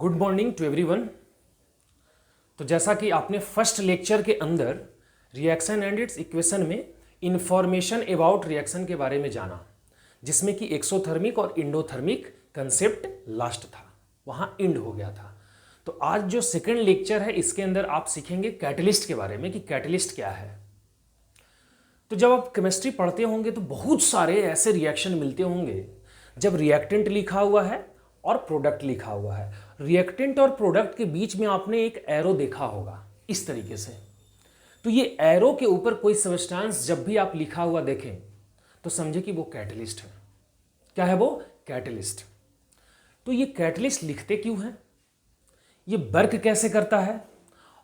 Good morning to everyone. तो जैसा कि आपने फर्स्ट लेक्चर के अंदर रिएक्शन एंड इट्स इक्वेशन में इंफॉर्मेशन अबाउट रिएक्शन के बारे में जाना, जिसमें कि एक्सोथर्मिक और इंडोथर्मिक कंसेप्ट लास्ट था, वहाँ इंड हो गया था। तो आज जो सेकेंड लेक्चर है इसके अंदर आप सीखेंगे कैटलिस्ट के बारे में कि कैटलिस्ट क्या है। तो जब आप केमिस्ट्री पढ़ते होंगे तो बहुत सारे ऐसे रिएक्शन मिलते होंगे जब रिएक्टेंट लिखा हुआ है और प्रोडक्ट लिखा हुआ है। रिएक्टेंट और प्रोडक्ट के बीच में आपने एक एरो देखा होगा इस तरीके से। तो ये एरो के ऊपर कोई सब्सटेंस जब भी आप लिखा हुआ देखें तो समझे कि वो कैटलिस्ट है। क्या है वो? कैटलिस्ट। तो ये कैटलिस्ट लिखते क्यों हैं, ये वर्क कैसे करता है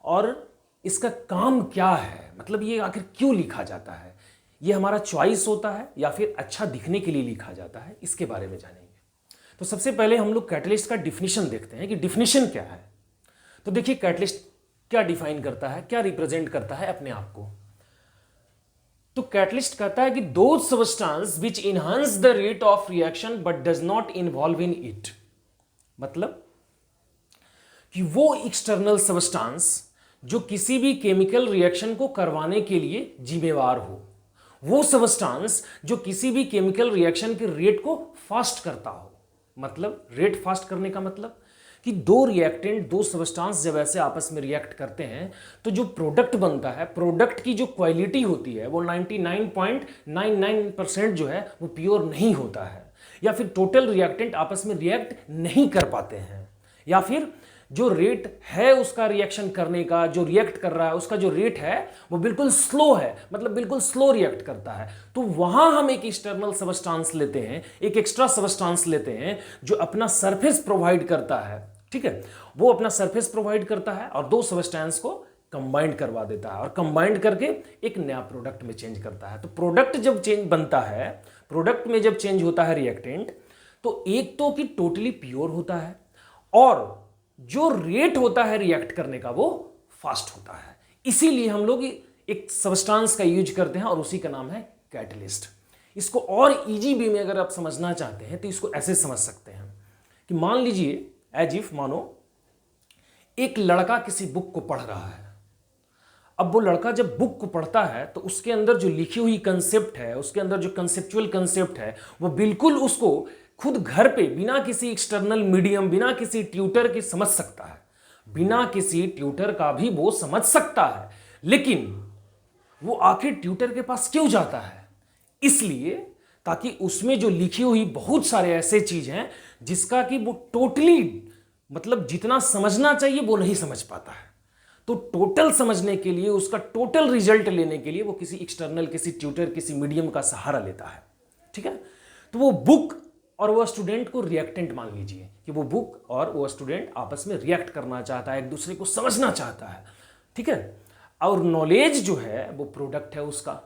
और इसका काम क्या है, मतलब ये आखिर क्यों लिखा जाता है, ये हमारा चॉइस होता है या फिर अच्छा दिखने के लिए लिखा जाता है, इसके बारे में जानेंगे। तो सबसे पहले हम लोग कैटलिस्ट का डिफिनीशन देखते हैं कि डिफिनीशन क्या है। तो देखिए कैटलिस्ट क्या डिफाइन करता है, क्या रिप्रेजेंट करता है अपने आप को। तो कैटलिस्ट कहता है कि those substance which enhance the rate of reaction but does not involve in it, मतलब कि वो एक्सटर्नल सब्सटेंस जो किसी भी केमिकल रिएक्शन को करवाने के लिए जिम्मेवार हो, वो सब्सटेंस जो किसी भी केमिकल रिएक्शन के रेट को फास्ट करता हो। मतलब रेट फास्ट करने का मतलब कि दो रिएक्टेंट, दो सब्सटेंस जब ऐसे आपस में रिएक्ट करते हैं तो जो प्रोडक्ट बनता है, प्रोडक्ट की जो क्वालिटी होती है वो 99.99% जो है वो प्योर नहीं होता है, या फिर टोटल रिएक्टेंट आपस में रिएक्ट नहीं कर पाते हैं, या फिर जो रेट है उसका रिएक्शन करने का, जो रिएक्ट कर रहा है उसका जो रेट है वो बिल्कुल स्लो है, मतलब बिल्कुल स्लो रिएक्ट करता है। तो वहां हम एक एक्सटर्नल सब्सटेंस लेते हैं, एक एक्स्ट्रा सब्सटेंस लेते हैं जो अपना सरफेस प्रोवाइड करता है, ठीक है, वो अपना सरफेस प्रोवाइड करता है और दो सब्सटेंस को कंबाइंड करवा देता है और कंबाइंड करके एक नया प्रोडक्ट में चेंज करता है। तो प्रोडक्ट जब चेंज बनता है, प्रोडक्ट में जब चेंज होता है रिएक्टेंट, तो एक तो कि टोटली प्योर होता है और जो रेट होता है रिएक्ट करने का वो फास्ट होता है। इसीलिए हम लोग एक सब्सटेंस का यूज करते हैं और उसी का नाम है कैटलिस्ट। इसको और इजी वे में अगर आप समझना चाहते हैं तो इसको ऐसे समझ सकते हैं कि मान लीजिए एज इफ मानो एक लड़का किसी बुक को पढ़ रहा है। अब वो लड़का जब बुक को पढ़ता है तो उसके अंदर जो लिखी हुई कंसेप्ट है, उसके अंदर जो कंसेप्चुअल कंसेप्ट है, वो बिल्कुल उसको खुद घर पे बिना किसी एक्सटर्नल मीडियम, बिना किसी ट्यूटर के समझ सकता है, बिना किसी ट्यूटर का भी वो समझ सकता है। लेकिन वो आखिर ट्यूटर के पास क्यों जाता है? इसलिए ताकि उसमें जो लिखी हुई बहुत सारे ऐसे चीज हैं जिसका कि वो टोटली, मतलब जितना समझना चाहिए वो नहीं समझ पाता है। तो टोटल समझने के लिए, उसका टोटल रिजल्ट लेने के लिए वो किसी एक्सटर्नल, किसी ट्यूटर, किसी मीडियम का सहारा लेता है, ठीक है। तो वो बुक और वो स्टूडेंट को रिएक्टेंट मान लीजिए कि वो बुक और वो स्टूडेंट आपस में रिएक्ट करना चाहता है, एक दूसरे को समझना चाहता है, ठीक है। और नॉलेज जो है वो प्रोडक्ट है उसका,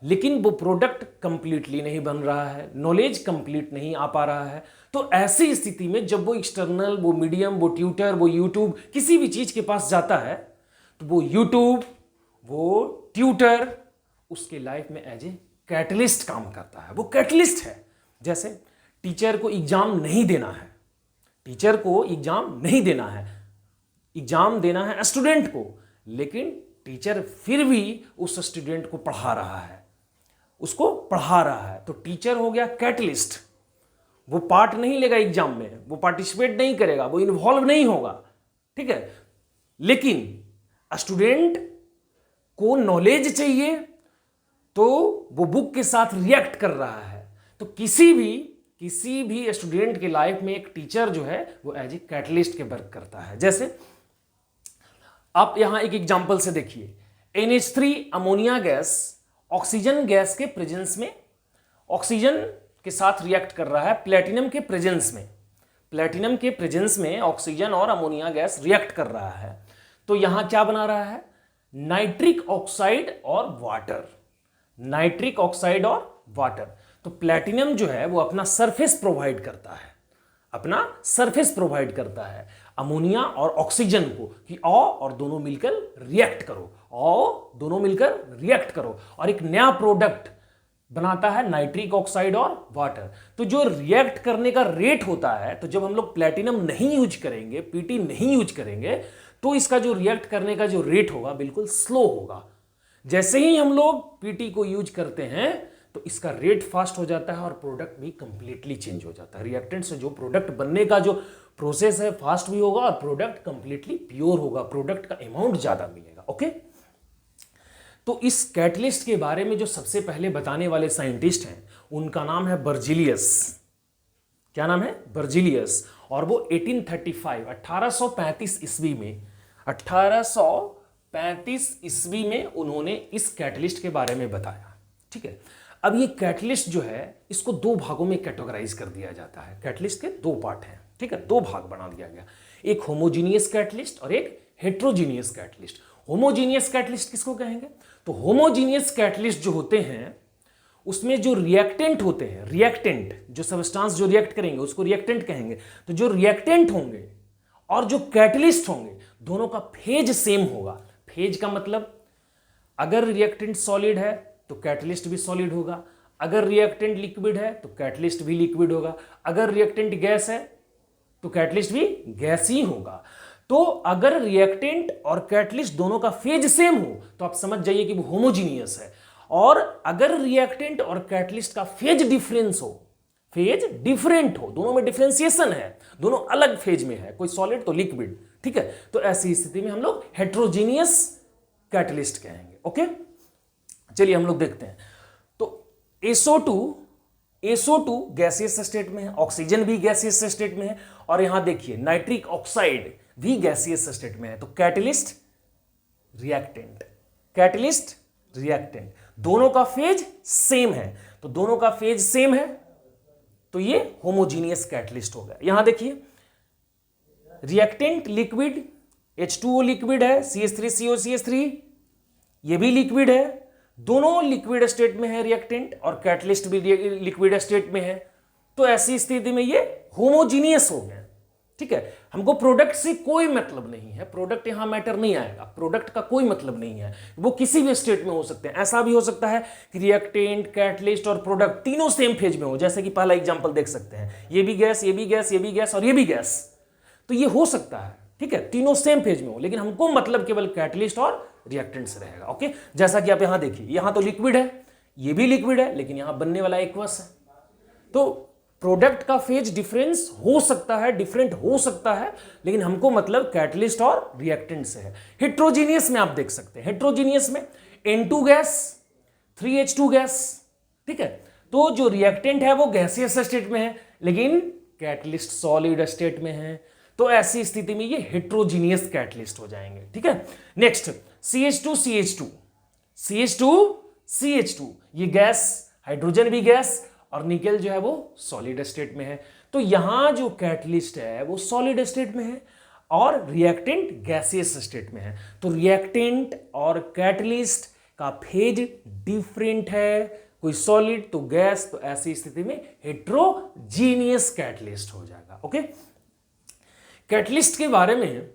लेकिन वो प्रोडक्ट कंप्लीटली नहीं बन रहा है, नॉलेज कंप्लीट नहीं आ पा रहा है। तो ऐसी स्थिति में जब वो एक्सटर्नल, वो मीडियम, वो ट्यूटर, वो यूट्यूब, किसी भी चीज के पास जाता है तो वो यूट्यूब, वो ट्यूटर उसके लाइफ में एज ए कैटलिस्ट काम करता है। वो कैटलिस्ट है। जैसे टीचर को एग्जाम नहीं देना है, टीचर को एग्जाम नहीं देना है, एग्जाम देना है स्टूडेंट को, लेकिन टीचर फिर भी उस स्टूडेंट को पढ़ा रहा है, उसको पढ़ा रहा है। तो टीचर हो गया कैटलिस्ट। वो पार्ट नहीं लेगा एग्जाम में, वो पार्टिसिपेट नहीं करेगा, वो इन्वॉल्व नहीं होगा, ठीक है। लेकिन स्टूडेंट को नॉलेज चाहिए तो वो बुक के साथ रिएक्ट कर रहा है। तो किसी भी स्टूडेंट के लाइफ में एक टीचर जो है वो एज ए कैटलिस्ट के वर्क करता है। जैसे आप यहां एक एग्जांपल से देखिए, NH3 ammonia gas oxygen gas के प्रेजेंस में ऑक्सीजन के साथ रिएक्ट कर रहा है प्लेटिनम के प्रेजेंस में। प्लेटिनम के प्रेजेंस में ऑक्सीजन और अमोनिया गैस रिएक्ट कर रहा है। तो यहां क्या बना रहा है? नाइट्रिक ऑक्साइड और वाटर, नाइट्रिक ऑक्साइड और वाटर। तो प्लैटिनम जो है वो अपना सरफेस प्रोवाइड करता है, अपना सरफेस प्रोवाइड करता है अमोनिया और ऑक्सीजन को कि आओ और दोनों मिलकर रिएक्ट करो, आओ दोनों मिलकर रिएक्ट करो और एक नया प्रोडक्ट बनाता है नाइट्रिक ऑक्साइड और वाटर। तो जो रिएक्ट करने का रेट होता है, तो जब हम लोग प्लेटिनम नहीं यूज करेंगे, पीटी नहीं यूज करेंगे, तो इसका जो रिएक्ट करने का जो रेट होगा बिल्कुल स्लो होगा। जैसे ही हम लोग पीटी को यूज करते हैं तो इसका रेट फास्ट हो जाता है और प्रोडक्ट भी कंप्लीटली चेंज हो जाता है। रिएक्टेंट से जो प्रोडक्ट बनने का जो प्रोसेस है फास्ट भी होगा और प्रोडक्ट कंप्लीटली प्योर होगा, प्रोडक्ट का अमाउंट ज्यादा मिलेगा। ओके, तो इस कैटलिस्ट के बारे में जो सबसे पहले बताने वाले साइंटिस्ट हैं उनका नाम है बर्जिलियस। क्या नाम है? बर्जिलियस। और वो 1835 ईस्वी में 1835 ईस्वी में उन्होंने इस कैटलिस्ट के बारे में बताया। ठीक है, अब ये कैटलिस्ट जो है इसको दो भागों में कैटेगराइज कर दिया जाता है। कैटलिस्ट के दो पार्ट हैं, ठीक है, दो भाग बना दिया गया, एक होमोजीनियस कैटलिस्ट और एक हेट्रोजीनियस कैटलिस्ट। होमोजीनियस कैटलिस्ट किसको कहेंगे? तो होमोजीनियस कैटलिस्ट जो होते हैं उसमें जो रिएक्टेंट होते हैं, रिएक्टेंट जो सबस्टांस जो रिएक्ट करेंगे उसको रिएक्टेंट कहेंगे। तो जो रिएक्टेंट होंगे और जो कैटलिस्ट होंगे दोनों का फेज सेम होगा। फेज का मतलब अगर रिएक्टेंट सॉलिड है तो कैटलिस्ट भी सॉलिड होगा, अगर रिएक्टेंट लिक्विड है तो कैटलिस्ट भी लिक्विड होगा, अगर रिएक्टेंट गैस है तो कैटलिस्ट भी गैस ही होगा। तो अगर रिएक्टेंट और कैटलिस्ट दोनों का फेज सेम हो तो आप समझ जाइए कि वो होमोजीनियस है। और अगर रिएक्टेंट और कैटलिस्ट का फेज डिफरेंस हो, फेज डिफरेंट हो, दोनों में डिफरेंशिएशन है, दोनों अलग फेज में है, कोई सॉलिड तो लिक्विड, ठीक है, तो ऐसी स्थिति में हम लोग हेट्रोजीनियस कैटलिस्ट कहेंगे। ओके, चलिए हम लोग देखते हैं। तो SO2 गैसियस स्टेट में है, ऑक्सीजन भी गैसियस स्टेट में है, और यहां देखिए नाइट्रिक ऑक्साइड भी गैसियस स्टेट में है। तो कैटलिस्ट रिएक्टेंट, कैटलिस्ट रिएक्टेंट, दोनों का फेज सेम है। तो दोनों का फेज सेम है तो ये होमोजीनियस कैटलिस्ट हो गया। यहां देखिए रिएक्टेंट लिक्विड, H2O लिक्विड है, CH3COCH3 ये भी लिक्विड है, दोनों लिक्विड स्टेट में है रिएक्टेंट, और कैटलिस्ट भी लिक्विड स्टेट में है। तो ऐसी स्थिति में ये होमोजीनियस हो गया। ठीक है, हमको प्रोडक्ट से कोई मतलब नहीं है, प्रोडक्ट यहां मैटर नहीं आएगा, प्रोडक्ट का कोई मतलब नहीं है, वो किसी भी स्टेट में हो सकते हैं। ऐसा भी हो सकता है कि रिएक्टेंट, कैटलिस्ट और प्रोडक्ट तीनों सेम फेज में हो, जैसे कि पहला एग्जांपल देख सकते हैं, ये भी गैस, ये भी गैस, ये भी गैस और ये भी गैस, तो ये हो सकता है। ठीक है, तीनों सेम फेज में हो, लेकिन हमको मतलब केवल कैटलिस्ट और रिएक्टेंट से रहेगा। ओके, जैसा कि आप यहां देखिए, यहां तो लिक्विड है, ये भी लिक्विड है, लेकिन यहां बनने वाला एक्वस है। तो प्रोडक्ट का फेज डिफरेंस हो सकता है, डिफरेंट हो सकता है, लेकिन हमको मतलब कैटलिस्ट और रिएक्टेंट से है। हेट्रोजीनियस में आप देख सकते हैं, हेट्रोजीनियस में N2 गैस, 3H2 गैस। ठीक है, तो जो रिएक्टेंट है वो गैसियस स्टेट में है, लेकिन कैटलिस्ट सॉलिड स्टेट में है। तो ऐसी स्थिति में ये हेट्रोजीनियस कैटलिस्ट हो जाएंगे। ठीक है, नेक्स्ट CH2CH2, CH2CH2 ये गैस, हाइड्रोजन भी गैस, और निकेल जो है वो सॉलिड स्टेट में है। तो यहां जो कैटलिस्ट है वो सॉलिड स्टेट में है और रिएक्टेंट गैसियस स्टेट में है। तो रिएक्टेंट और कैटलिस्ट का फेज डिफरेंट है, कोई सॉलिड तो गैस, तो ऐसी स्थिति में हेट्रोजीनियस कैटलिस्ट हो जाएगा। ओके, कैटलिस्ट के बारे में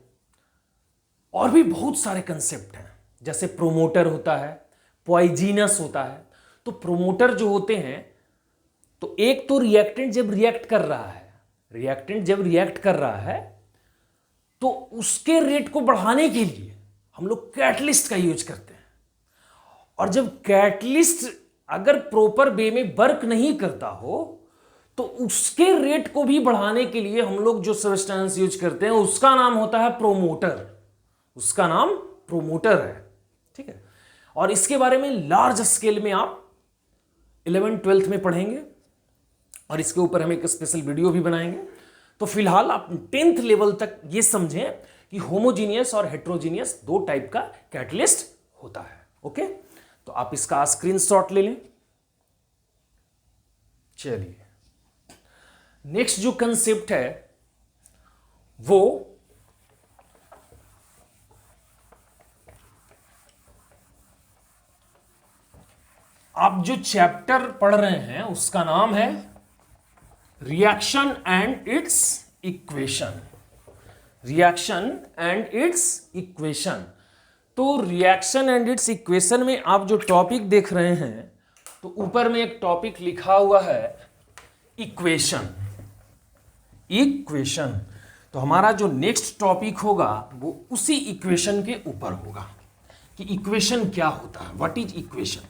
और भी बहुत सारे कंसेप्ट हैं, जैसे प्रोमोटर होता है, पॉइजनस होता है। तो प्रोमोटर जो होते हैं, तो एक तो रिएक्टेंट जब रिएक्ट कर रहा है, रिएक्टेंट जब रिएक्ट कर रहा है तो उसके रेट को बढ़ाने के लिए हम लोग कैटलिस्ट का यूज करते हैं। और जब कैटलिस्ट अगर प्रॉपर वे में वर्क नहीं करता हो तो उसके रेट को भी बढ़ाने के लिए हम लोग जो सब्सटेंस यूज करते हैं उसका नाम होता है प्रोमोटर, उसका नाम प्रोमोटर है। ठीक है, और इसके बारे में लार्ज स्केल में आप 11th-12th में पढ़ेंगे और इसके ऊपर हम एक स्पेशल वीडियो भी बनाएंगे। तो फिलहाल आप 10th लेवल तक ये समझें कि होमोजीनियस और हेट्रोजीनियस दो टाइप का कैटलिस्ट होता है। ओके, तो आप इसका स्क्रीनशॉट ले लें। चलिए, नेक्स्ट जो कंसेप्ट है वो आप जो चैप्टर पढ़ रहे हैं उसका नाम है reaction and it's equation, reaction and it's equation. तो रिएक्शन एंड इट्स इक्वेशन में आप जो टॉपिक देख रहे हैं तो ऊपर में एक टॉपिक लिखा हुआ है इक्वेशन। इक्वेशन, तो हमारा जो नेक्स्ट टॉपिक होगा वो उसी इक्वेशन के ऊपर होगा कि इक्वेशन क्या होता है, what is equation.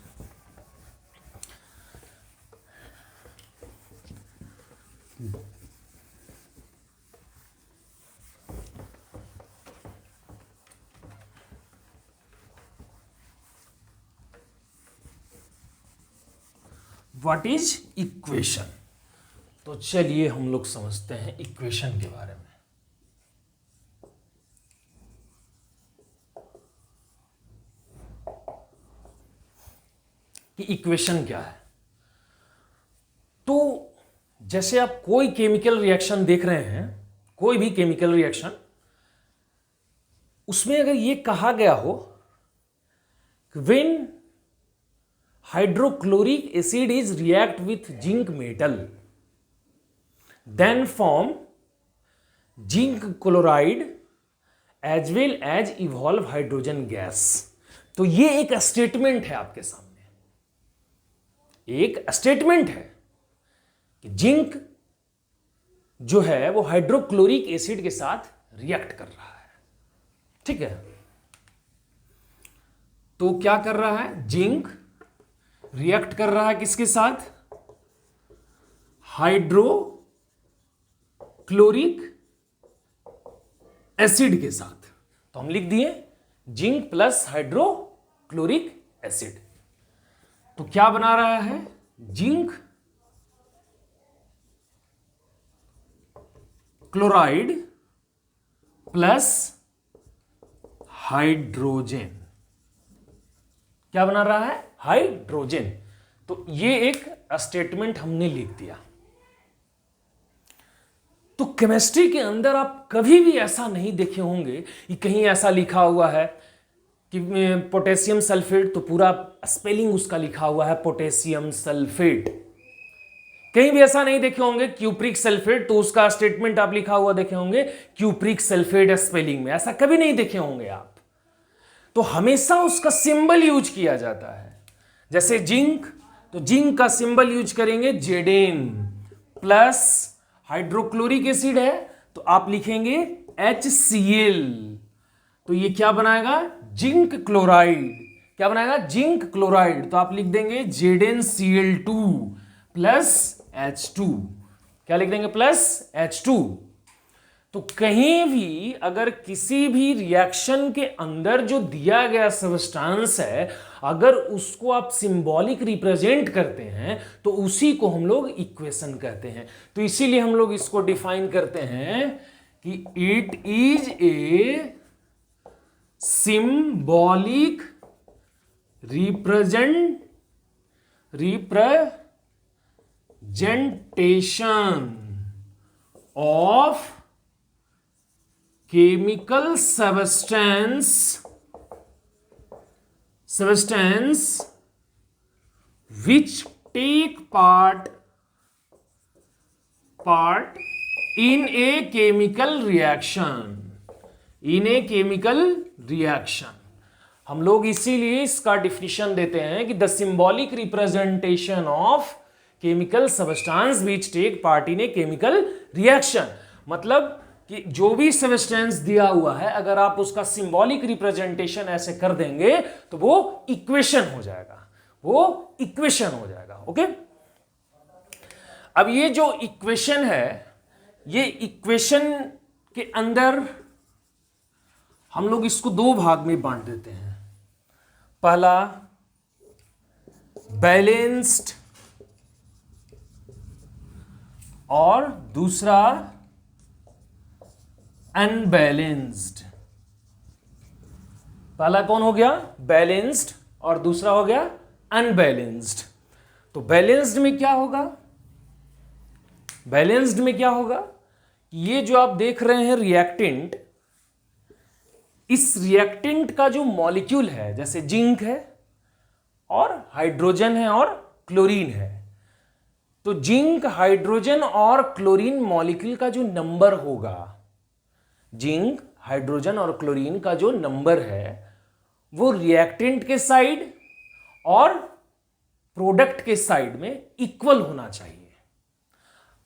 What is equation. तो चलिए हम लोग समझते हैं इक्वेशन के बारे में। कि इक्वेशन क्या है। तो जैसे आप कोई केमिकल रिएक्शन देख रहे हैं, कोई भी केमिकल रिएक्शन, उसमें अगर ये कहा गया हो when hydrochloric acid is react with zinc metal then form zinc chloride as well as evolve hydrogen gas. तो ये एक स्टेटमेंट है आपके सामने, एक स्टेटमेंट है कि जिंक जो है वो हाइड्रोक्लोरिक एसिड के साथ रिएक्ट कर रहा है। ठीक है, तो क्या कर रहा है, जिंक रिएक्ट कर रहा है किसके साथ, हाइड्रोक्लोरिक एसिड के साथ। तो हम लिख दिए जिंक प्लस हाइड्रोक्लोरिक एसिड। तो क्या बना रहा है, जिंक क्लोराइड प्लस हाइड्रोजन। क्या बना रहा है, हाइड्रोजन। तो ये एक स्टेटमेंट हमने लिख दिया। तो केमिस्ट्री के अंदर आप कभी भी ऐसा नहीं देखे होंगे कि कहीं ऐसा लिखा हुआ है कि पोटेशियम सल्फेट, तो पूरा स्पेलिंग उसका लिखा हुआ है पोटेशियम सल्फेट। कहीं भी ऐसा नहीं देखे होंगे क्यूप्रिक सल्फेट, तो उसका स्टेटमेंट आप लिखा हुआ देखे होंगे क्यूप्रिक सल्फेट स्पेलिंग में। ऐसा कभी नहीं देखे होंगे आप। तो हमेशा उसका सिंबल यूज किया जाता है। जैसे जिंक, तो जिंक का सिंबल यूज करेंगे जेडेन, प्लस हाइड्रोक्लोरिक एसिड है तो आप लिखेंगे HCl। तो ये क्या बनाएगा, जिंक क्लोराइड। क्या बनाएगा, जिंक क्लोराइड। तो आप लिख देंगे ZnCl2 प्लस H2। क्या लिख देंगे, प्लस H2। तो कहीं भी अगर किसी भी रिएक्शन के अंदर जो दिया गया सब्सटेंस है, अगर उसको आप सिंबॉलिक रिप्रेजेंट करते हैं तो उसी को हम लोग इक्वेशन कहते हैं। तो इसीलिए हम लोग इसको डिफाइन करते हैं कि it is a symbolic representation of chemical substance which take part in a chemical reaction। हम लोग इसीलिए इसका डिफिनेशन देते हैं कि the symbolic representation of chemical substance which take part in a chemical reaction. मतलब कि जो भी सब्सटेंस दिया हुआ है, अगर आप उसका सिंबॉलिक रिप्रेजेंटेशन ऐसे कर देंगे तो वो इक्वेशन हो जाएगा, वो इक्वेशन हो जाएगा। ओके, अब ये जो इक्वेशन है, ये इक्वेशन के अंदर हम लोग इसको दो भाग में बांट देते हैं। पहला बैलेंस्ड और दूसरा अनबैलेंस्ड। पहला कौन हो गया, बैलेंस्ड, और दूसरा हो गया अनबैलेंस्ड। तो बैलेंस्ड में क्या होगा, बैलेंस्ड में क्या होगा, ये जो आप देख रहे हैं रिएक्टेंट, इस रिएक्टेंट का जो मॉलिक्यूल है, जैसे जिंक है और हाइड्रोजन है और क्लोरीन है, तो जिंक, हाइड्रोजन और क्लोरीन मॉलिक्यूल का जो नंबर होगा, जिंक, हाइड्रोजन और क्लोरीन का जो नंबर है, वो रिएक्टेंट के साइड और प्रोडक्ट के साइड में इक्वल होना चाहिए।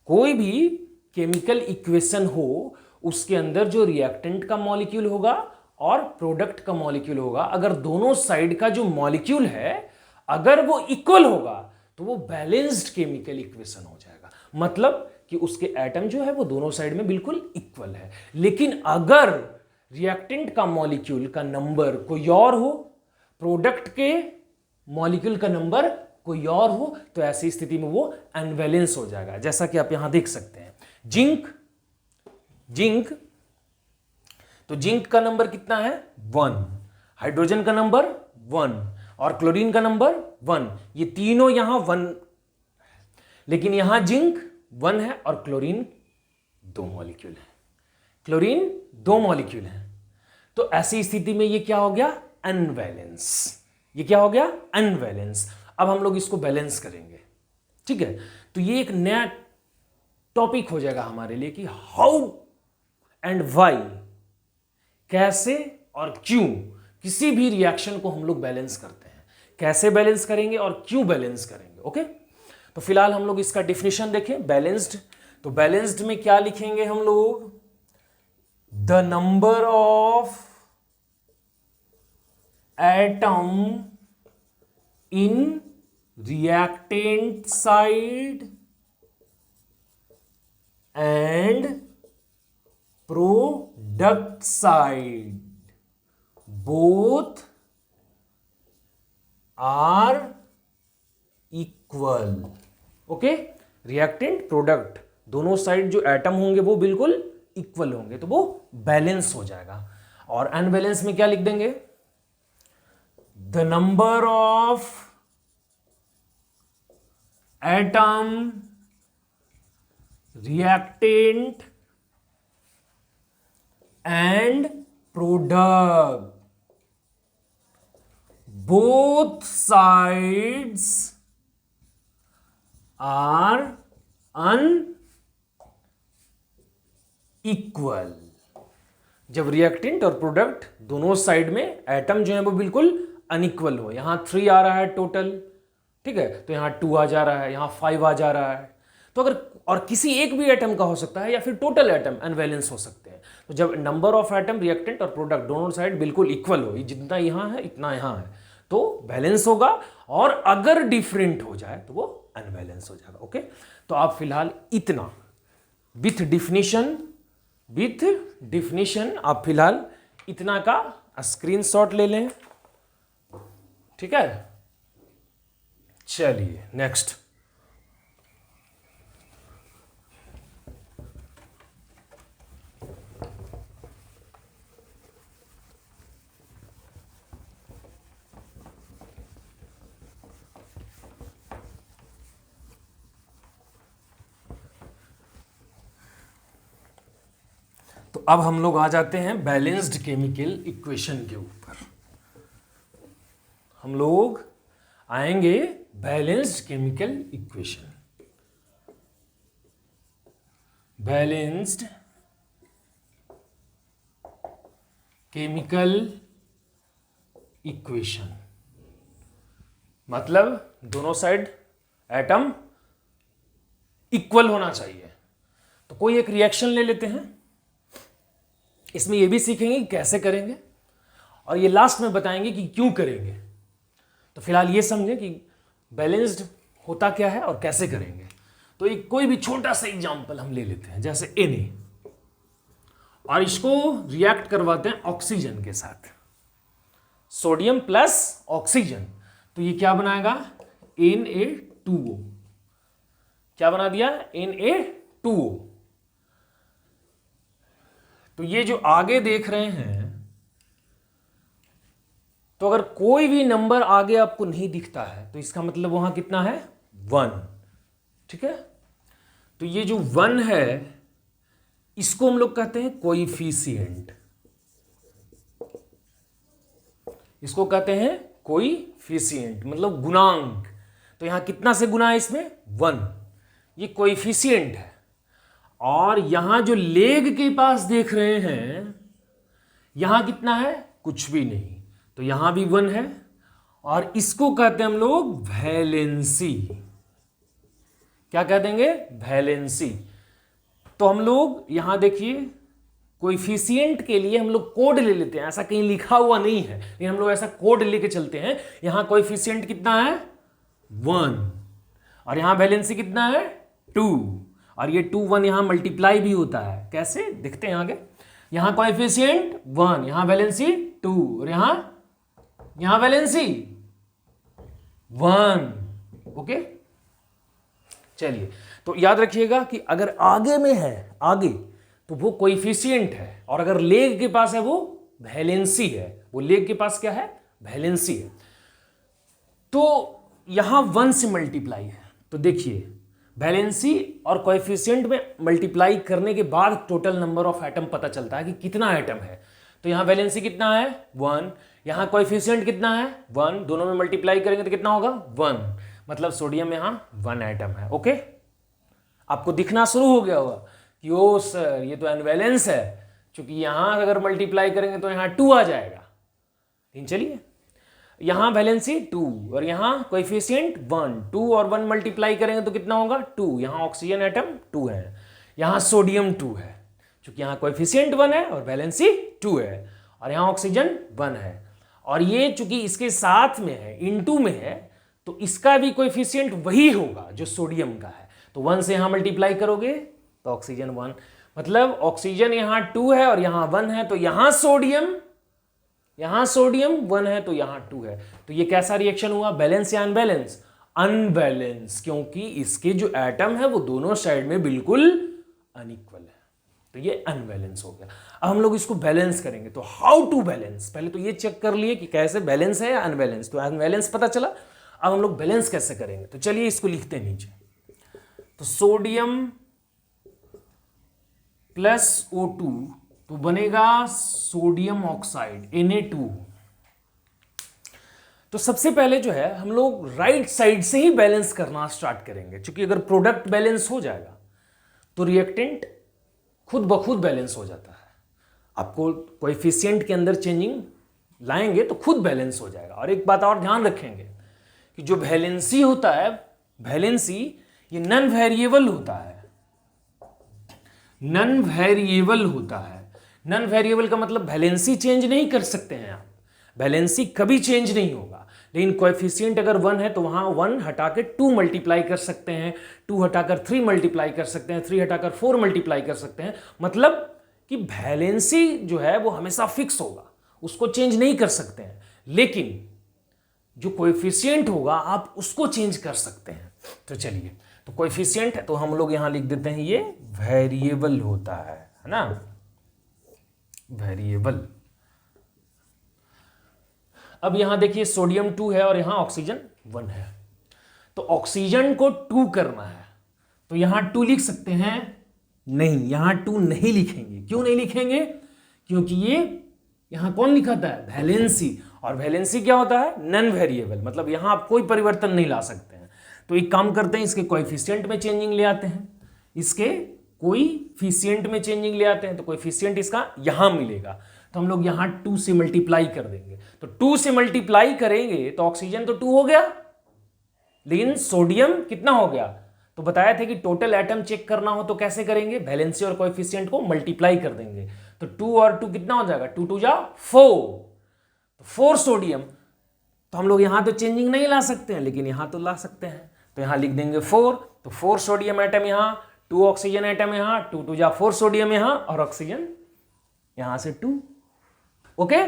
कोई भी केमिकल इक्वेशन हो उसके अंदर जो रिएक्टेंट का मॉलिक्यूल होगा और प्रोडक्ट का मॉलिक्यूल होगा, अगर दोनों साइड का जो मॉलिक्यूल है अगर वो इक्वल होगा तो वो बैलेंस्ड केमिकल इक्वेशन हो जाएगा। मतलब कि उसके एटम जो है वो दोनों साइड में बिल्कुल इक्वल है। लेकिन अगर रिएक्टेंट का मॉलिक्यूल का नंबर कोई और हो, प्रोडक्ट के मॉलिक्यूल का नंबर कोई और हो, तो ऐसी स्थिति में वो अनबैलेंस हो जाएगा। जैसा कि आप यहां देख सकते हैं जिंक, तो जिंक का नंबर कितना है 1, हाइड्रोजन का नंबर 1 और क्लोरीन का नंबर 1। ये तीनों यहां 1, लेकिन यहां जिंक 1 है और क्लोरीन 2 मॉलिक्यूल है। क्लोरीन 2 मॉलिक्यूल है। तो ऐसी स्थिति में ये क्या हो गया अनबैलेंस। ये क्या हो गया अनबैलेंस। अब हम लोग इसको बैलेंस करेंगे, ठीक है। तो ये एक नया टॉपिक हो जाएगा हमारे लिए कि हाउ एंड व्हाई, कैसे और क्यों किसी भी रिएक्शन को हम लोग बैलेंस करते हैं, कैसे बैलेंस करेंगे और क्यों बैलेंस करेंगे। ओके, तो फिलहाल हम लोग इसका डिफिनेशन देखें बैलेंस्ड। तो बैलेंस्ड में क्या लिखेंगे हम लोग, the number of atom in reactant side and product side both are equal. Okay, reactant product दोनों साइड जो एटम होंगे वो बिल्कुल इक्वल होंगे, तो वो बैलेंस हो जाएगा। और अनबैलेंस में क्या लिख देंगे, the number of atom reactant and product both sides are unequal. जब रिएक्टेंट और प्रोडक्ट दोनों साइड में एटम जो है वो बिल्कुल अनइक्वल हो, यहां 3 आ रहा है टोटल, ठीक है, तो यहां 2 आ जा रहा है, यहां 5 आ जा रहा है। तो अगर और किसी एक भी एटम का हो सकता है या फिर टोटल एटम अनबैलेंस हो सकते हैं। तो जब नंबर ऑफ एटम रिएक्टेंट और प्रोडक्ट दोनों साइड बिल्कुल इक्वल हो, जितना यहां है इतना यहां है, तो बैलेंस होगा। और अगर डिफरेंट हो जाए तो वो अनबैलेंस हो जाएगा। ओके, तो आप फिलहाल इतना विथ डिफिनेशन आप फिलहाल इतना का स्क्रीनशॉट ले लें, ठीक है। चलिए नेक्स्ट, तो अब हम लोग आ जाते हैं बैलेंस्ड केमिकल इक्वेशन के ऊपर। हम लोग आएंगे balanced chemical equation. Balanced chemical equation मतलब दोनों साइड एटम इक्वल होना चाहिए। तो कोई एक रिएक्शन ले लेते हैं, इसमें यह भी सीखेंगे कि कैसे करेंगे और ये लास्ट में बताएंगे कि क्यों करेंगे। तो फिलहाल ये समझें कि बैलेंस्ड होता क्या है और कैसे करेंगे। तो एक कोई भी छोटा सा एग्जांपल हम ले लेते हैं, जैसे Na, और इसको रिएक्ट करवाते हैं ऑक्सीजन के साथ, सोडियम प्लस ऑक्सीजन। तो ये क्या बनाएगा Na2O। क्या बना दिया Na2O। तो ये जो आगे देख रहे हैं, तो अगर कोई भी नंबर आगे आपको नहीं दिखता है तो इसका मतलब वहां कितना है 1, ठीक है। तो ये जो 1 है इसको हम लोग कहते हैं कोएफिशिएंट, इसको कहते हैं कोएफिशिएंट मतलब गुणांक। तो यहां कितना से गुना है इसमें 1, ये कोएफिशिएंट है। और यहां जो लेग के पास देख रहे हैं यहां कितना है कुछ भी नहीं, तो यहां भी 1 है और इसको कहते हैं हम लोग वैलेंसी। क्या कह देंगे? वैलेंसी। तो हम लोग यहां देखिए कोएफिशिएंट के लिए हम लोग कोड ले लेते हैं, ऐसा कहीं लिखा हुआ नहीं है लेकिन हम लोग ऐसा कोड लेके चलते हैं। यहां कोएफिशिएंट कितना है? 1, और यहां वैलेंसी कितना है? 2, और ये 2 1 यहां मल्टीप्लाई भी होता है। कैसे दिखते हैं आगे? यहां कोएफिशिएंट 1, यहां वैलेंसी 2, और यहां वैलेंसी 1। ओके, चलिए तो याद रखिएगा कि अगर आगे में है, आगे, तो वो कोएफिशिएंट है, और अगर लेग के पास है वो वैलेंसी है। वो लेग के पास क्या है? वैलेंसी है। तो यहां 1 से मल्टीप्लाई है, तो देखिए वैलेंसी और कोएफिशिएंट में मल्टीप्लाई करने के बाद टोटल नंबर ऑफ एटम पता चलता है कि कितना एटम है। तो यहां वैलेंसी कितना है? 1, यहां कोएफिशिएंट कितना है? 1, दोनों में मल्टीप्लाई करेंगे तो कितना होगा? 1, मतलब सोडियम यहां 1 एटम है। ओके, आपको दिखना शुरू हो गया होगा कि ओ सर ये तो अनवैलेंस है, क्योंकि यहां अगर मल्टीप्लाई करेंगे तो यहां 2 आ जाएगा। लेकिन चलिए, यहां वैलेंसी 2 और यहां कोएफिशिएंट 1, 2 और 1 मल्टीप्लाई करेंगे तो कितना होगा? 2। यहां ऑक्सीजन एटम 2 है, यहां सोडियम 2 है, क्योंकि यहां कोएफिशिएंट 1 है और वैलेंसी 2 है, और यहां ऑक्सीजन 1 है। और ये चूंकि इसके साथ में है, इनटू में है, तो इसका भी कोएफिशिएंट वही होगा जो सोडियम का है। तो 1 से यहां मल्टीप्लाई करोगे तो ऑक्सीजन 1, मतलब ऑक्सीजन यहां 2 है और यहां 1 है, तो यहां सोडियम 1 है तो यहां 2 है। तो ये कैसा रिएक्शन हुआ? बैलेंस या अनबैलेंस? अनबैलेंस, क्योंकि इसके जो एटम है वो दोनों साइड में बिल्कुल अनइक्वल है, तो ये अनबैलेंस हो गया। अब हम लोग इसको बैलेंस करेंगे, तो हाउ टू बैलेंस? पहले तो ये चेक कर लिए कि कैसे बैलेंस है या अनबैलेंस, तो अनबैलेंस पता चला। अब हम लोग बैलेंस कैसे करेंगे? तो चलिए इसको लिखते हैं नीचे। तो सोडियम प्लस O2 तो बनेगा सोडियम ऑक्साइड Na2। तो सबसे पहले जो है हम लोग राइट साइड से ही बैलेंस करना स्टार्ट करेंगे, क्योंकि अगर प्रोडक्ट बैलेंस हो जाएगा तो रिएक्टेंट खुद ब खुद बैलेंस हो जाता है। आपको कोएफिशिएंट के अंदर चेंजिंग लाएंगे तो खुद बैलेंस हो जाएगा। और एक बात और ध्यान रखेंगे कि जो वैलेंसी होता है, वैलेंसी ये नॉन वेरिएबल होता है। नॉन वेरिएबल होता है। नॉन वेरिएबल का मतलब वैलेंसी चेंज नहीं कर सकते हैं आप, वैलेंसी कभी चेंज नहीं होगा। लेकिन कोएफिशिएंट अगर 1 है तो वहां 1 हटा के 2 मल्टीप्लाई कर सकते हैं, 2 हटाकर 3 मल्टीप्लाई कर सकते हैं, 3 हटाकर 4 मल्टीप्लाई कर सकते हैं। मतलब कि वैलेंसी जो है वो हमेशा फिक्स होगा, उसको चेंज नहीं कर सकते हैं। लेकिन जो कोएफिशिएंट होगा आप उसको चेंज कर सकते हैं। तो चलिए, तो कोएफिशिएंट है तो हम लोग यहां लिख देते हैं ये वेरिएबल होता है ना, वेरिएबल। अब यहां देखिए सोडियम 2 है और यहां ऑक्सीजन 1 है, तो ऑक्सीजन को 2 करना है, तो यहां 2 लिख सकते हैं? नहीं, यहां 2 नहीं लिखेंगे। क्यों नहीं लिखेंगे? क्योंकि ये यहां कौन लिखाता है? वैलेंसी, और वैलेंसी क्या होता है? नॉन वेरिएबल, मतलब यहां आप कोई परिवर्तन नहीं ला सकते हैं। तो एक काम करते हैं, इसके कोएफिशिएंट में चेंजिंग ले आते हैं, इसके कोएफिशिएंट में चेंजिंग ले आते हैं, तो कोएफिशिएंट इसका यहां मिलेगा। तो हम लोग यहां 2 से मल्टीप्लाई कर देंगे, तो 2 से मल्टीप्लाई करेंगे तो ऑक्सीजन तो 2 हो गया, लेकिन सोडियम कितना हो गया? तो बताया था कि टोटल एटम चेक करना हो तो कैसे करेंगे? वैलेंसी और कोएफिशिएंट को मल्टीप्लाई कर देंगे, तो 2 और 2 कितना हो जाएगा? 2 2 जा 4, तो 4 सोडियम। तो हम लोग यहां तो चेंजिंग नहीं ला सकते हैं, लेकिन यहां तो ला सकते हैं, तो यहां लिख देंगे 4, तो 4 सोडियम एटम यहां, 2 ऑक्सीजन एटम यहां, 2 2 जा 4 सोडियम यहां, और ऑक्सीजन यहां से 2। ओके,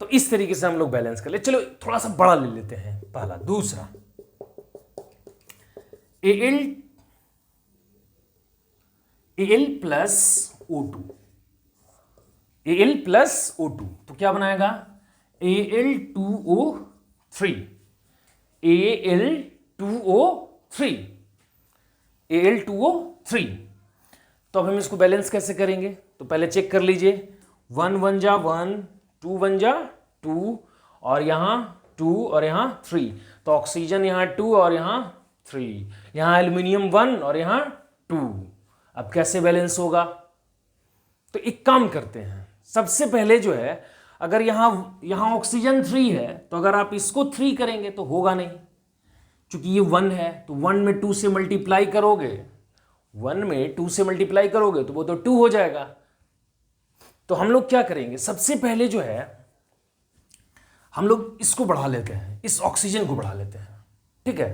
तो इस तरीके से हम लोग बैलेंस कर ले। चलो थोड़ा सा बड़ा ले लेते हैं, पहला। दूसरा Al plus O2, Al plus O2 तो क्या बनाएगा? Al2O3, Al2O3, Al2O3। तो अब हम इसको बैलेंस कैसे करेंगे? तो पहले चेक कर लीजिए, 1 1 जा 1, 2 1 जा 2, और यहां 2 और यहां 3, तो ऑक्सीजन यहां 2 और यहां 3, यहां एल्यूमिनियम 1 और यहां 2। अब कैसे बैलेंस होगा? तो एक काम करते हैं, सबसे पहले जो है अगर यहां ऑक्सीजन 3 है तो अगर आप इसको 3 करेंगे तो होगा नहीं, क्योंकि ये 1 है तो 1 में 2 से मल्टीप्लाई करोगे, 1 में 2 से मल्टीप्लाई करोगे तो वो तो 2 हो जाएगा। तो हम लोग क्या करेंगे, सबसे पहले जो है हम लोग इसको बढ़ा लेते हैं, इस ऑक्सीजन को बढ़ा लेते हैं, ठीक है।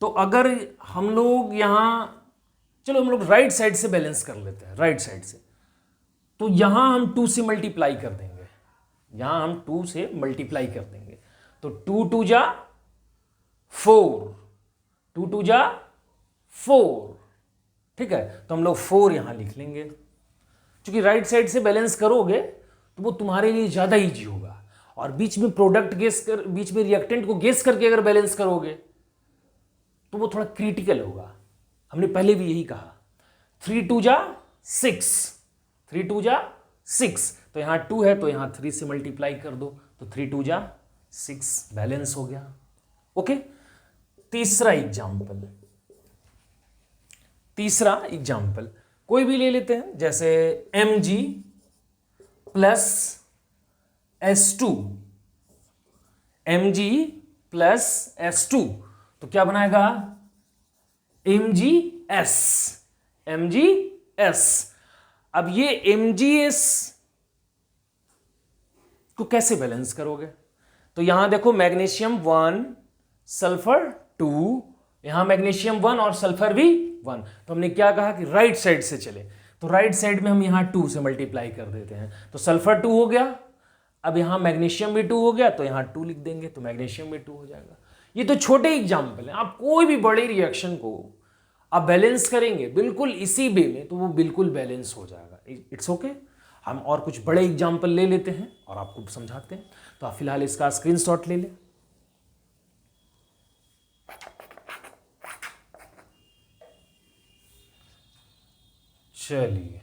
तो अगर हम लोग यहां, चलो हम लोग राइट साइड से बैलेंस कर लेते हैं, राइट साइड से, तो यहां हम 2 से मल्टीप्लाई कर देंगे, यहां हम 2 से मल्टीप्लाई कर देंगे, तो 2 2 जा 4, 2 2 जा 4, ठीक है। तो हम लोग 4 यहां लिख लेंगे, क्योंकि राइट साइड से बैलेंस करोगे तो वो तुम्हारे लिए ज्यादा इजी होगा, और बीच में प्रोडक्ट गेस कर, बीच में रिएक्टेंट को गेस करके अगर बैलेंस करोगे तो वो थोड़ा क्रिटिकल होगा। हमने पहले भी यही कहा, 3 2 जा 6, 3 2 जा 6, तो यहां 2 है तो यहां 3 से मल्टीप्लाई कर दो, तो 3 2 जा 6, बैलेंस हो गया। ओके, तीसरा एग्जाम्पल कोई भी ले लेते हैं, जैसे Mg plus S2, Mg plus S2, तो क्या बनाएगा MgS, MgS। अब ये MgS को कैसे बैलेंस करोगे, तो यहां देखो मैग्नीशियम 1 सल्फर 2, यहां मैग्नीशियम 1 और सल्फर भी 1, तो हमने क्या कहा कि राइट साइड से चले, तो राइट साइड में हम यहां 2 से मल्टीप्लाई कर देते हैं, तो सल्फर 2 हो गया, अब यहां मैग्नीशियम भी 2 हो गया, तो यहां 2 लिख देंगे तो मैग्नीशियम भी 2 हो जाएगा। ये तो छोटे एग्जाम्पल हैं, आप कोई भी बड़े रिएक्शन को आप बैलेंस करेंगे बिल्कुल इसी वे में तो वो बिल्कुल बैलेंस हो जाएगा। It's okay. हम और कुछ बड़े एग्जाम्पल ले लेते हैं और आपको समझाते हैं, तो आप फिलहाल इसका स्क्रीनशॉट ले लें। चलिए,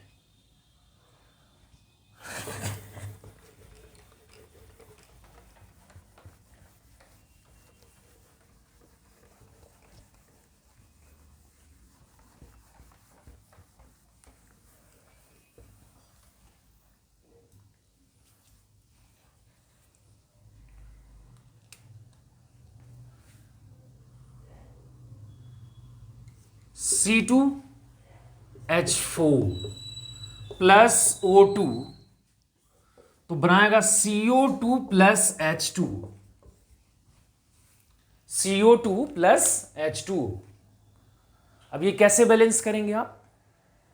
C2H4 प्लस O2 तो बनाएगा CO2 plus H2, CO2 plus H2। अब ये कैसे बैलेंस करेंगे आप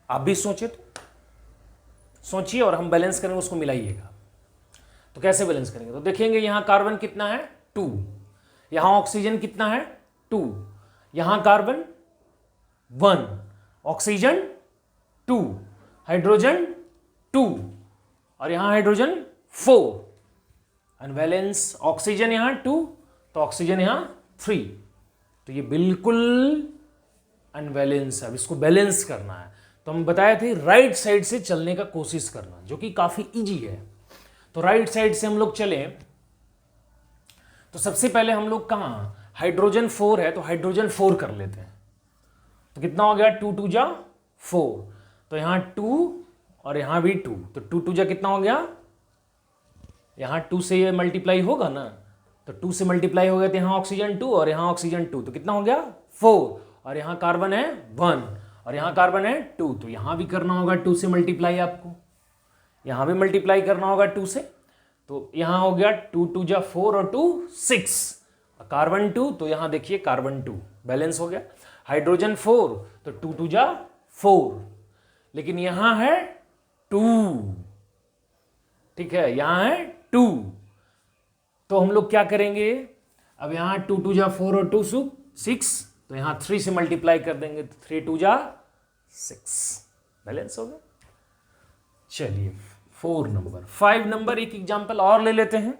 भी सोचिए, तो सोचिए और हम बैलेंस करेंगे, उसको मिलाइएगा। तो कैसे बैलेंस करेंगे, तो देखेंगे यहां कार्बन कितना है 2, यहां ऑक्सीजन कितना है 2, यहां कार्बन 1, ऑक्सीजन 2, हाइड्रोजन 2 और यहां हाइड्रोजन 4, अनबैलेंस, ऑक्सीजन यहां 2 तो ऑक्सीजन यहां 3, तो ये बिल्कुल अनबैलेंस है। अब इसको बैलेंस करना है तो हम बताए थे राइट साइड से चलने का कोशिश करना, जो कि काफी इजी है। तो राइट साइड से हम लोग चले तो सबसे पहले हम लोग कहां, हाइड्रोजन 4 है तो हाइड्रोजन 4 कर लेते हैं, तो कितना हो गया 2 2 जा 4, तो यहां 2 और यहां भी 2, तो 2 2 जा कितना हो गया, यहां 2 से ये मल्टीप्लाई होगा ना, तो 2 से मल्टीप्लाई हो गया तो यहां ऑक्सीजन 2 और यहां ऑक्सीजन 2, तो कितना हो गया 4, और यहां कार्बन है 1 और यहां कार्बन है 2, तो यहां भी करना होगा 2 से मल्टीप्लाई, आपको यहां भी मल्टीप्लाई करना होगा 2 से, तो यहां हो गया 2 2 जा 4 और 2 6, कार्बन 2 तो यहां देखिए कार्बन 2 बैलेंस हो गया, हाइड्रोजन 4 तो 2 2 जा 4, लेकिन यहां है 2, ठीक है, यहां है 2, तो हम लोग क्या करेंगे, अब यहां 2 2 जा 4 और 2 6, तो यहां 3 से मल्टीप्लाई कर देंगे, तो 3 2 जा 6, बैलेंस हो गया। चलिए 4 नंबर, 5 नंबर एक एग्जांपल और ले लेते हैं,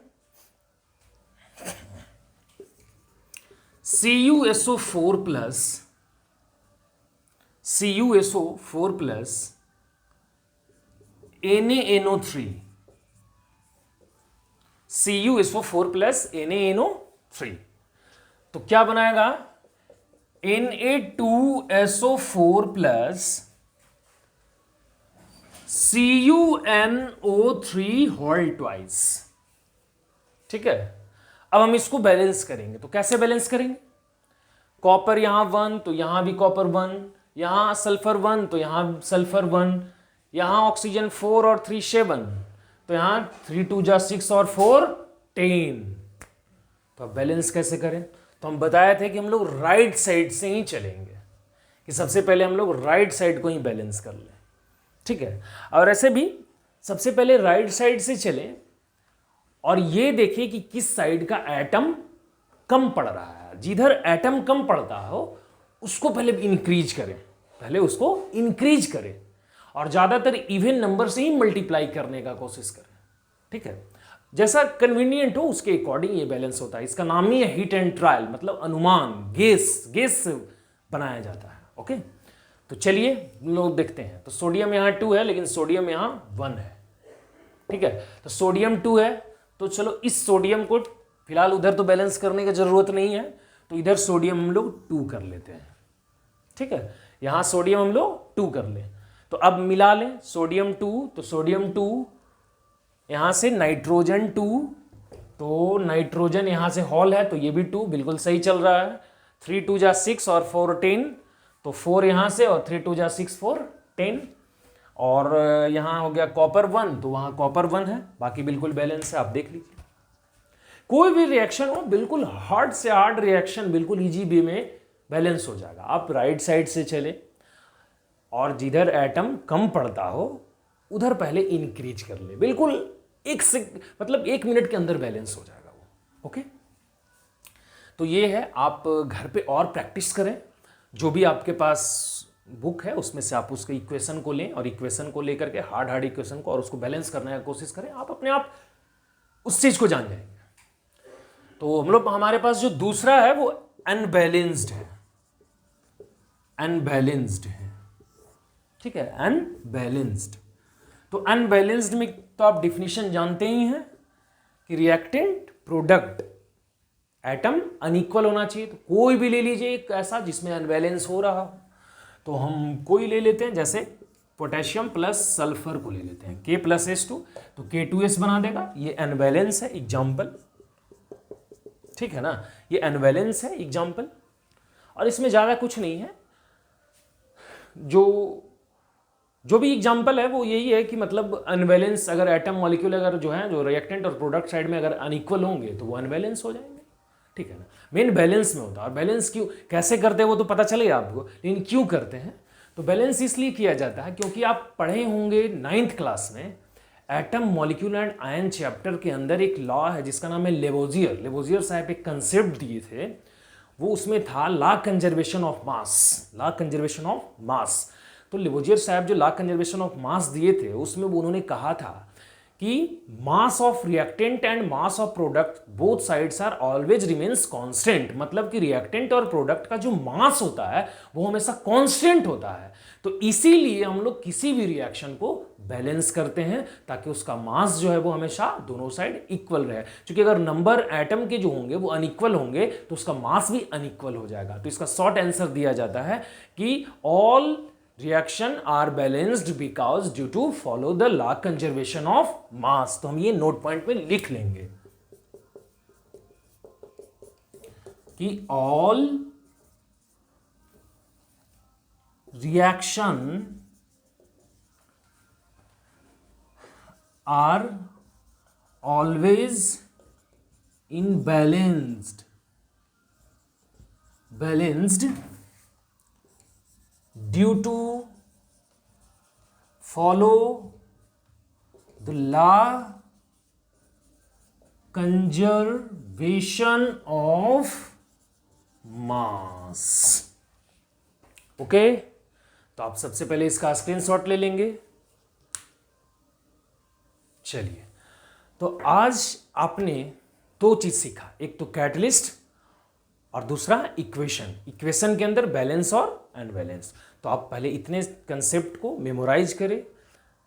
CuSO4 plus NaNO3, CuSO4 plus NaNO3, तो क्या बनाएगा Na2SO4 plus CuNO3 whole twice. ठीक है, अब हम इसको बैलेंस करेंगे, तो कैसे बैलेंस करेंगे? कॉपर यहां 1 तो यहां भी कॉपर 1, यहां सल्फर 1 तो यहां सल्फर 1, यहां ऑक्सीजन 4 और 3 7, तो यहां 3 2 जा 6 और 4 10। तो अब बैलेंस कैसे करें? तो हम बताए थे कि हम लोग राइट साइड से ही चलेंगे, कि सबसे पहले हम लोग राइट साइड को ही बैलेंस कर लें। ठीक है, और ऐसे भी सबसे पहले राइट साइड से चलें और ये देखें कि किस साइड का एटम कम पड़ रहा है। जिधर एटम कम पड़ता हो उसको पहले इंक्रीज करें, पहले उसको इंक्रीज करें और ज्यादातर इवन नंबर से ही मल्टीप्लाई करने का कोशिश करें। ठीक है, जैसा कन्वीनियंट हो उसके अकॉर्डिंग ये बैलेंस होता है। इसका नाम ही है हिट एंड ट्रायल, मतलब अनुमान, गेस बनाया जाता है। ओके, तो चलिए लोग देखते हैं। तो सोडियम यहाँ 2 है लेकिन सोडियम यहाँ 1 है। ठीक है, तो सोडियम 2 है तो चलो इस सोडियम को फिलहाल उधर तो बैलेंस करने की जरूरत नहीं है, तो इधर सोडियम हम लोग 2 कर लेते हैं। ठीक है, यहां सोडियम हम लोग 2 कर ले, तो अब मिला लें सोडियम 2, तो सोडियम 2, यहां से नाइट्रोजन 2, तो नाइट्रोजन यहां से हॉल है तो ये भी 2, बिल्कुल सही चल रहा है। 3 2 जा 6 और 4 10, तो 4 यहां से और 3 2 जा 6 4 10, और यहां हो गया कॉपर 1 तो वहां कॉपर 1 है, बाकी बिल्कुल बैलेंस है। आप देख लीजिए, कोई भी रिएक्शन हो बिल्कुल हार्ड से हार्ड रिएक्शन बिल्कुल इजी वे में बैलेंस हो जाएगा। आप राइट साइड से चले और जिधर एटम कम पड़ता हो उधर पहले इंक्रीज कर ले, बिल्कुल मतलब 1 मिनट के अंदर बैलेंस हो जाएगा वो। ओके, तो ये है, आप घर पे और प्रैक्टिस करें। जो भी आपके पास बुक है उसमें से आप उसके इक्वेशन को लें और इक्वेशन को लेकर के हार्ड इक्वेशन को और उसको बैलेंस करने की कोशिश करें, आप अपने आप उस चीज को जान जाएंगे। तो हम लोग, हमारे पास जो दूसरा है वो अनबैलेंस्ड है, अनबैलेंस्ड है। ठीक है, अनबैलेंस्ड। तो अनबैलेंस्ड में तो आप डिफिनीशन जानते ही हैं कि रिएक्टेंट प्रोडक्ट एटम अनइक्वल होना चाहिए। तो कोई भी ले लीजिए एक ऐसा जिसमें अनबैलेंस हो रहा हो, तो हम कोई ले लेते हैं, जैसे पोटेशियम प्लस सल्फर को ले लेते हैं, K + S2, तो K2S बना देगा, ये अनबैलेंस है एग्जाम्पल। ठीक है ना, ये अनबैलेंस है एग्जाम्पल, और इसमें ज़्यादा कुछ नहीं है। जो भी एग्जाम्पल है वो यही है कि मतलब अनबैलेंस, अगर एटम मॉलिक्यूल अगर जो है जो रिएक्टेंट और प्रोडक्ट साइड में अगर अनइक्वल होंगे तो वो अनबैलेंस हो जाएंगे। ठीक है ना, मेन बैलेंस में होता है। और बैलेंस क्यों कैसे करते हैं वो तो पता चलेगा आपको, लेकिन क्यों करते हैं? तो बैलेंस इसलिए किया जाता है क्योंकि आप पढ़े होंगे 9th क्लास में atom molecule and ion chapter के अंदर एक लॉ है जिसका नाम है लेवोजियर। लेवोजियर साहब एक कंसेप्ट दिए थे, वो उसमें था law conservation of mass, law conservation of mass. तो लेवोजियर साहब जो लॉ कंजर्वेशन ऑफ मास दिए थे उसमें उन्होंने कहा था कि mass of reactant and mass of product both sides are always remains constant. मतलब कि रिएक्टेंट और प्रोडक्ट का जो मास होता है वो हमेशा कांस्टेंट होता है। तो इसीलिए हम लोग किसी भी रिएक्शन को बैलेंस करते हैं ताकि उसका मास जो है वो हमेशा दोनों साइड इक्वल रहे। क्योंकि अगर नंबर एटम के जो होंगे वो अनइक्वल होंगे तो उसका मास भी अनइक्वल हो जाएगा। तो इसका शॉर्ट आंसर दिया जाता है कि all reaction are balanced because due to follow the law conservation of mass. तो हम ये नोट पॉइंट में लिख लेंगे कि all reaction are always in balanced due to follow the law conservation of mass। Okay, तो आप सबसे पहले इसका स्क्रीनशॉट ले लेंगे। चलिए, तो आज आपने 2 चीज सीखा, एक तो कैटलिस्ट और दूसरा इक्वेशन। इक्वेशन के अंदर बैलेंस और अनबैलेंस। तो आप पहले इतने कंसेप्ट को मेमोराइज करें,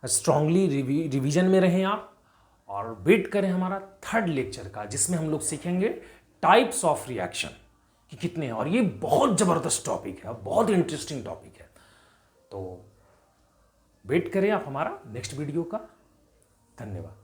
स्ट्रांगली रिवीजन में रहें आप, और वेट करें हमारा 3rd लेक्चर का जिसमें हम लोग सीखेंगे टाइप्स ऑफ रिएक्शन कि कितने हैं। और ये बहुत जबरदस्त टॉपिक है, बहुत इंटरेस्टिंग टॉपिक है। तो वेट करें आप हमारा नेक्स्ट वीडियो का। धन्यवाद।